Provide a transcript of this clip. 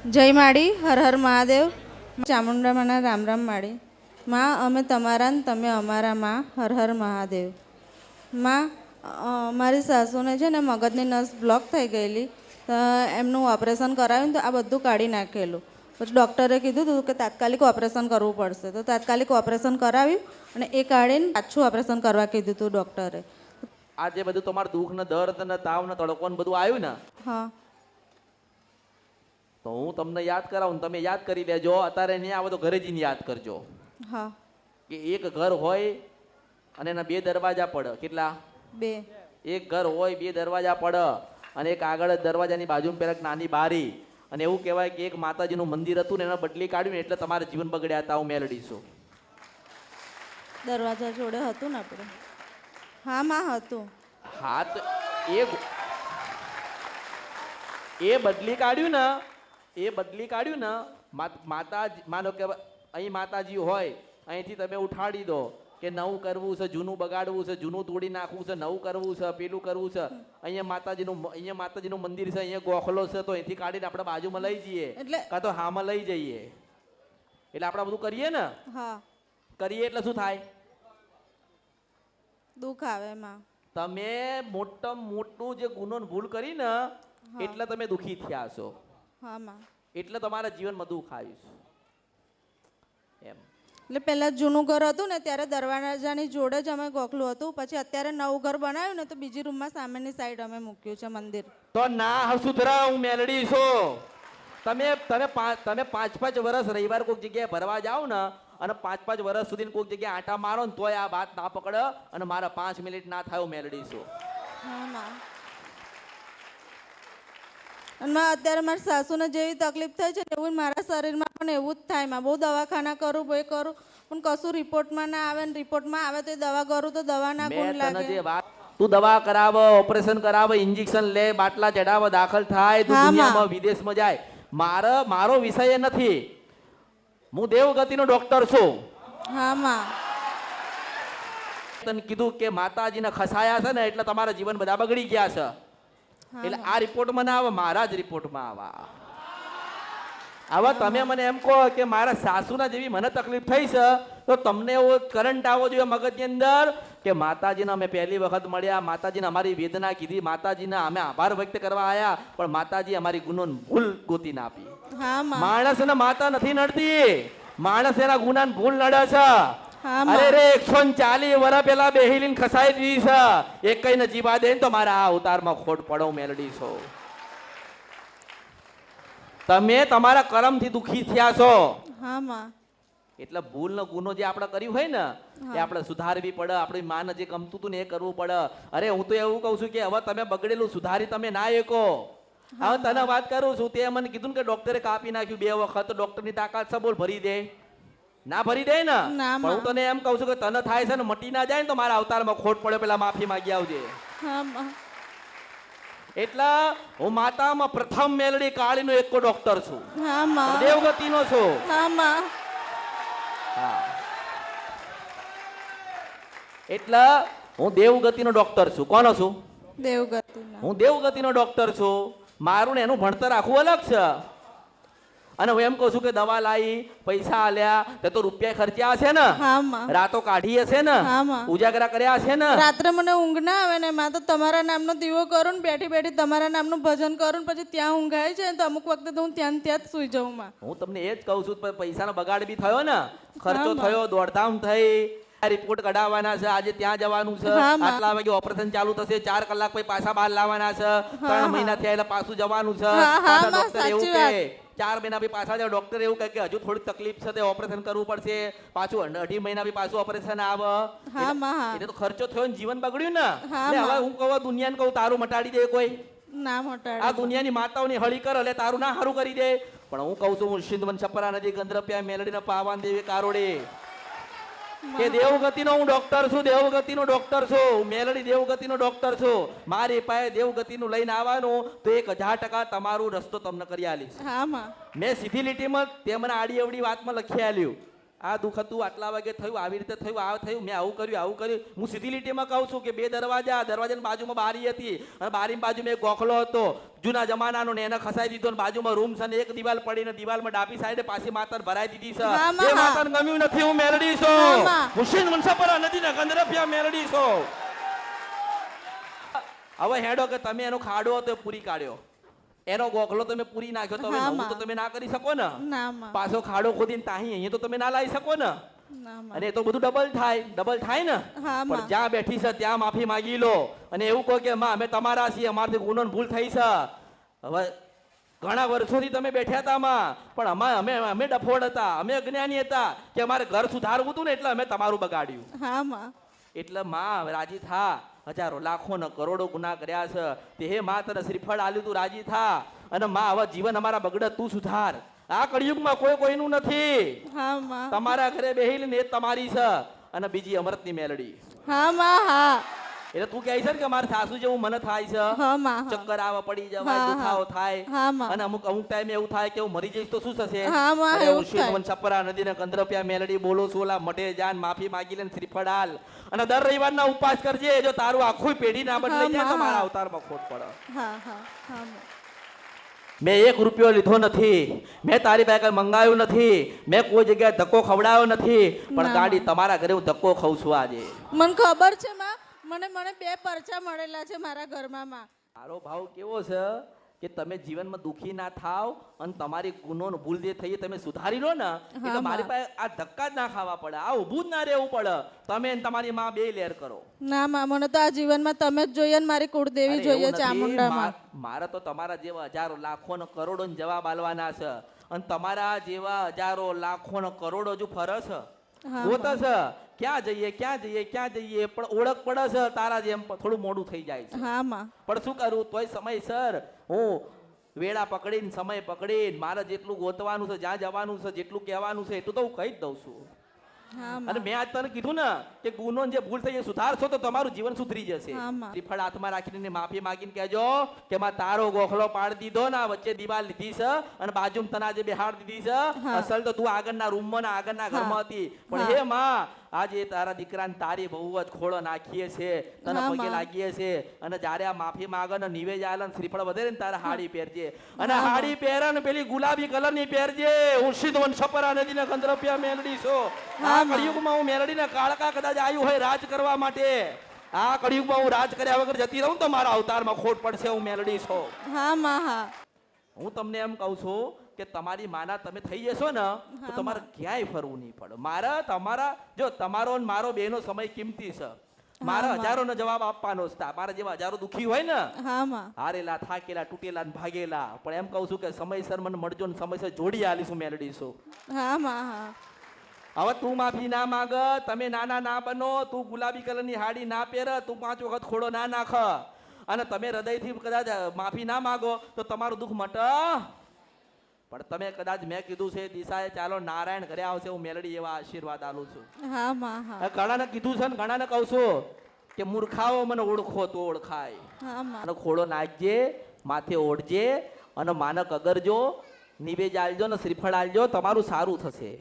જય માડી, હર હર મહાદેવ. ચામુંડામાના રામ રામ માડી. માં અમે તમારા ને તમે અમારા. માં હર હર મહાદેવ. માં મારી સાસુને છે ને મગજની નસ બ્લોક થઈ ગયેલી, તો એમનું ઓપરેશન કરાવ્યું તો આ બધું કાઢી નાખેલું. પછી ડૉક્ટરે કીધું હતું કે તાત્કાલિક ઓપરેશન કરવું પડશે, તો તાત્કાલિક ઓપરેશન કરાવ્યું અને એ કાઢીને પાછું ઓપરેશન કરવા કીધું હતું ડૉક્ટરે. આ જે બધું તમારું દુઃખ ને દર્દ ને તાવ ને તડકો ને બધું આવ્યું ને, હા તો હું તમને યાદ કરાવું ને તમે યાદ કરી લેજો. અત્યારે નહીં આવે તો ઘરે જઈને યાદ કરજો હા. કે એક ઘર હોય અને એના બે દરવાજા પડે. કેટલા? 2. એક ઘર હોય, બે દરવાજા પડે અને એક આગળ દરવાજાની બાજુમાં પેલા એક નાની બારી. અને એવું કહેવાય કે એક માતાજીનું મંદિર હતું ને એના બદલી કાઢ્યું ને એટલે તમારે જીવન બગડ્યા હતા. હું મેલડીશું. દરવાજા જોડે હતું ને આપણે. હા માં હતું. હા તો એ બદલી કાઢ્યું ને, એ બદલી કાઢ્યું ને માતા. માનો કે અહીં માતાજી હોય, અહીંથી તમે ઉઠાડી દો કે નવું કરવું છે, જૂનું બગાડવું છે, જૂનું તોડી નાખવું છે, નવું કરવું છે, પેલું કરવું છે. અહીંયા માતાજીનું મંદિર છે, અહીંયા ગોખલો છે, તો અહીંથી કાઢીને આપણે બાજુમાં લઈ જઈએ એટલે કાં તો હામાં લઈ જઈએ. એટલે આપણે બધું કરીએ ને. હા. કરીએ એટલે શું થાય? દુઃખ આવે એમાં. તમે મોટું જે ગુનો ને ભૂલ કરી ને એટલે તમે દુઃખી થયા છો. હા માં. એટલે તમારા જીવનમાં દુઃખ આવ્યું છે એમ. એટલે પહેલાં જૂનું ઘર હતું ને ત્યારે દરવાજાની જોડે જ અમે ગોખલું હતું. પછી અત્યારે નવું ઘર બનાવ્યું ને તો બીજી રૂમમાં સામેની સાઈડ અમે મૂક્યું છે મંદિર. તો ના હસુધરા, હું મેલડી છું. તમે 5 વર્ષ રવિવાર કોઈક જગ્યાએ ભરવા જાઓ ને અને 5 વર્ષ સુધી કોઈક જગ્યાએ આટા મારો ને તોય આ વાત ના પકડે અને મારા 5 મિનિટ ના થાય. હું મેલડી છું. હા માં. અને અત્યારે મારી સાસુને જેવી તકલીફ થાય છે એવું મારા શરીરમાં પણ એવું જ થાય. માં બહુ દવાખાના કરું, ભાઈ કરું, પણ કશું રિપોર્ટમાં ના આવે ને રિપોર્ટમાં આવે તો દવા કરું તો દવા ના ગુણ લાગે. તું દવા કરાવ, ઓપરેશન કરાવ, ઇન્જેક્શન લે, બાટલા ચડાવ, દાખલ થાય, તું દુનિયામાં વિદેશમાં જાય. મારો વિષય એ નથી. હું દેવગતિનો ડોક્ટર છું. હા માં. તને કીધું કે માતાજીને ખસાયા છે ને એટલે તમારા જીવન બધા બગડી ગયા છે. એટલે આ રિપોર્ટમાં ના આવે, મારા જ રિપોર્ટમાં આવા. તમે મને એમ કહો કે મારા સાસુના જેવી મને તકલીફ થઈ છે તો તમને એવો કરંટ આવવો જોઈએ મગજની અંદર કે માતાજીને અમે પહેલી વખત મળ્યા, માતાજીને અમારી વેદના કીધી, માતાજીને અમે આભાર વ્યક્ત કરવા આવ્યા, પણ માતાજી અમારી ગુનો ભૂલ ગોતી ના આપી. માણસને માતા નથી નડતી, માણસ એના ગુના ભૂલ નડે છે. અરે રે 140 વર્ષ પેલા બેહીલીન ખસાઈ દીધી છે. એક કઈ ને જીવા દે તો મારા આ અવતારમાં ખોટ પડો. મેલડી છો તમે, તમારા કર્મથી દુખી થયા છો. એટલે ભૂલ નો ગુનો જે આપણે કર્યું હોય ને એ આપણે સુધારવી પડે. આપણી માને જે ગમતું હતું ને એ કરવું પડે. અરે હું તો એવું કહું છું કે હવે તમે બગડેલું સુધારી તમે ના એકો. હવે તને વાત કરું છું, તે મને કીધું કે ડોક્ટરે કાપી નાખ્યું 2 વખત. ડોક્ટરની તાકાત છે બોલ, ભરી દે? ના ભરી દે ને. પણ હું તને એમ કહું છું કે તને થાય છે ને મટી ના જાય ને તો મારા અવતારમાં ખોટ પડે પેલા માફી માંગી આવજે. એટલે હું માતામાં પ્રથમ મેલડી કાળીનો એક ડોક્ટર છું, દેવગતિનો છું. એટલે હું દેવગતિનો ડોક્ટર છું. કોનો છું? હું દેવગતિનો ડોક્ટર છું. મારું ને એનું ભણતર આખું અલગ છે. અને હું એમ કહું છું કે દવા લાવી, પૈસા આલ્યા, તે તો રૂપિયા ખર્ચ્યા હશે ને, રાતો કાઢી હશે ને, ઉજાગરા કર્યા હશે ને. રાત્રે મને ઊંઘ ના આવે ને માં તો તમારા નામનો દીવો કરું ને બેઠી બેઠી તમારા નામનું ભજન કરું, પછી ત્યાં ઊંઘાય છે તો અમુક વખતે હું ત્યાં જ સુઈ જાઉં. માં હું તમને એ જ કહું છું, પૈસાનો બગાડ બી થયો ને, ખર્ચો થયો, દોડધામ થઈ, રિપોર્ટ કઢાવવાના છે, આજે ત્યાં જવાનું છે, આટલા વાગે ઓપરેશન ચાલુ થશે, 4 કલાક પછી પાછા બહાર લાવવાના છે, 3 મહિના થયા એટલે પાછું જવાનું છે. ડોક્ટર એવું કે 4 મહિના પછી પાછા જાવ. ડોક્ટર એવું કહે કે હજુ થોડી તકલીફ છે, તે ઓપરેશન કરવું પડશે, પાછું 2.5 મહિના પછી પાછું ઓપરેશન આવે. એટલે તો ખર્ચો થયો ને જીવન બગડ્યું ને. હવે હું કહું દુનિયાને કહું તારું મટાડી દે કોઈ ના મટાડે. આ દુનિયાની માતાઓની હળી કરે એટલે તારું ના હારું કરી દે. પણ હું કહું છું હું સિંધવન છપરા નદી ગંદ્રપ્યા મેલડીના પાવાન દેવી કારોડે કે દેવગતિનો હું ડોક્ટર છું. દેવગતિનો ડોક્ટર છું. મેલડી દેવગતિનો ડોક્ટર છું. મારી પાસે દેવગતિનું લઈને આવવાનું તો 1000% તમારું રસ્તો તમને કરી આલીશ. મેં સીધી લીટીમાં તે મને આડી અવડી વાતમાં લખી આલ્યું આ દુઃખ હતું, આટલા વાગે થયું, આવી રીતે થયું, આ થયું, મેં આવું કર્યું. હું સીધી લીટીમાં કહું છું કે બે દરવાજાની બાજુમાં બારી હતી અને બારીની બાજુમાં એક ગોખલો હતો જૂના જમાનાનો, ને એને ખસાઈ દીધો અને બાજુમાં રૂમ છે ને એક દિવાલ પડીને દિવાલમાં ડાબી સાઈડે પાછી માતાને ભરાઈ દીધી છે. હા, માં. એ માતાને ગમ્યું નથી, હું મેલડી હા, છું. માં. હુસેન વંશપરા નદીના ગંધરફિયા મેલડી છું. હવે હેડો કે તમે એનો ખાડો હતો એ પૂરી કાઢ્યો, એનો ગોખલો તમે પૂરી નાખ્યો, તો હવે હા, નવું માં. તો તમે ના કરી શકો ને. ના માં. પાછો ખાડો ખોદીને તાહી અહીંયા તો તમે ના લાવી શકો ને. ના માં. અને એ તો બધું ડબલ થાય ને. હા, પણ માં. જ્યાં બેઠી છે ત્યાં માફી માંગી લો અને એવું કહો કે માં અમે તમારા છીએ, અમારથી ગુનો ને ભૂલ થઈ છે. હવે ઘણા વર્ષોથી તમે બેઠ્યા હતા માં, પણ અમે ડફોડ હતા, અમે અજ્ઞાની હતા કે અમારે ઘર સુધારવું હતું ને એટલે અમે તમારું બગાડ્યું. હા માં. એટલે માં રાજી થા, હજારો લાખો ને કરોડો ગુના કર્યા છે તે હે માં તને શ્રીફળ આલ્યું તું, રાજી થા. અને માં હવે જીવન અમારા બગડે તું સુધાર. આ કળિયુગમાં કોઈનું નથી. હા માં. તમારા ઘરે બેહીને ને તમારી છે અને બીજી અમૃતની મેલડી. હા માં. હા. એટલે તું કહે છે ને કે મારા સાસુ જેવું મને થાય છે, હા માં. હા. ચક્કર આવે, પડી જવાય, હા, દુખાવો થાય, હા માં. અને અમુક ટાઈમે એવું થાય કે હું મરી જઈશ તો શું થશે? હા માં, અરે એવું જ થાય. ઉશીન છપરા નદીને ગંધરપિયા મેલડી બોલો છું, ઓલા મટે જાન માફી માગી લે ને શ્રીફળ આલ. અને દર રવિવારના ઉપવાસ કરજે, જો તારું આખું પેઢી ના બદલાઈ જાય તો હા, મારા હા. અવતારમાં ખોટ પડે. હા હા. હા માં. મેં 1 રૂપિયો લીધો નથી, મેં તારી પાસે કઈ મંગાવ્યું નથી, મેં કોઈ જગ્યાએ ધક્કો ખવડાવ્યો નથી, પણ ના. ગાડી તમારા ઘરે હું ધક્કો ખાઉં છું આજે. મને ખબર છે માં, મને 2 પરચા મળેલા છે મારા ઘરમાં માં. મારો ભાવ કેવો છે કે તમે જીવનમાં દુખી ના થાવ અને તમારી ગુનો ને ભૂલ જે થઈ એ તમે સુધારી લો ને, એટલે હા, મારી માં. પાસે આ ધક્કા જ ના ખાવા પડે, આ ઊભું જ ના રહેવું પડે. તમે ને તમારી માં બે લેર કરો. ના માં, મને તો આ જીવનમાં તમે જ જોઈએ ને મારી કુળદેવી અરે જોઈએ એવું નથી. ચામુંડામાં. મારે તો તમારા જેવા હજારો લાખો ને કરોડો ને જવાબ આલવાના છે, અને તમારા જેવા હજારો લાખો ને કરોડો હજુ ફરે છે, હા, ગોતે છે ક્યાં જઈએ પણ ઓળખ પડે છે તારા જેમ થોડું મોડું થઈ જાય છે. હા માં. પણ શું કરું, તોય સમયસર હું વેળા પકડીને સમય પકડીને મારે જેટલું ગોતવાનું છે, જ્યાં જવાનું છે, જેટલું કહેવાનું છે એટલું તો હું કહી જ દઉં છું. હા અને માં. મેં આજ તને કીધું ને કે ગુનો જે ભૂલ થઈ એ સુધારશો તો તમારું જીવન સુધરી જશે. હા, માં. શ્રીફળ હાથમાં રાખીને માફી માંગીને કહેજો કે માં તારો ગોખલો પાડી દીધો ને, વચ્ચે દિવાલ લીધી છે અને બાજુમાં તને આજે બેહાડ દીધી છે. હા. અસલ તો તું આગળના રૂમમાં ને આગળના ઘરમાં હતી, પણ હા. હે માં આજે તારા દીકરાને તારી બહુ જ ખોળો નાખીએ છે, તને હા, પગે માં. લાગીએ છે. અને જ્યારે આ માફી માંગે ને નિવેજ આલે ને શ્રીફળ વધે ને તારા હાડી પહેરજે, અને હા, માં. હાડી પહેરે ને પેલી ગુલાબી કલરની પહેરજે. હું સિદ્ધ વંશપરા નદીના ગંધરપિયા મેલડી છું. હા, આ માં. કળિયુગમાં હું મેલડીના કાળકા કદાચ આવ્યું હોય રાજ કરવા માટે, આ કળિયુગમાં હું રાજ કર્યા વગર જતી રહું તો મારા અવતારમાં ખોટ પડશે. હું મેલડી છું. હા માં. હા. હું તમને એમ કહું છું કે તમારી માના તમે થઈ જશો ને તો હા, તમારે ક્યાંય ફરવું નહીં પડે. તમારા જો તમારો ને મારો બેનો સમય કિંમતી છે. મારા માં. હજારોનો જવાબ આપવાનો છે. મારા જેવા હજારો દુખી હોય ને, હા માં. હારેલા, થાકેલા, તૂટેલા ને ભાગેલા, પણ એમ કહું છું કે સમયસર મને મળજો ને સમયસર જોડી આલીશું મેલડી છું. હા માં. હા. હવે તું માફી ના માંગ, તમે નાના ના બનો, તું ગુલાબી કલરની હાડી ના પહેર, તું 5 વખત ખોડો ના નાખ, અને તમે હૃદયથી કદાચ માફી ના માંગો તો તમારું દુઃખ મટે. પણ તમે કદાચ મેં કીધું છે દિશાએ ચાલો નારાયણ ઘરે આવશે, હું મેલડી એવા આશીર્વાદ આલું છું. હા માં. હા. ઘણાને કીધું છે ને ઘણાને કહું છું કે મૂર્ખાઓ મને ઓળખો તો ઓળખાય. હા માં. અને ખોડો નાખજે, માથે ઓઢજે અને માનક અગરજો, નિવેજ આલજો ને શ્રીફળ આલજો, તમારું સારું થશે.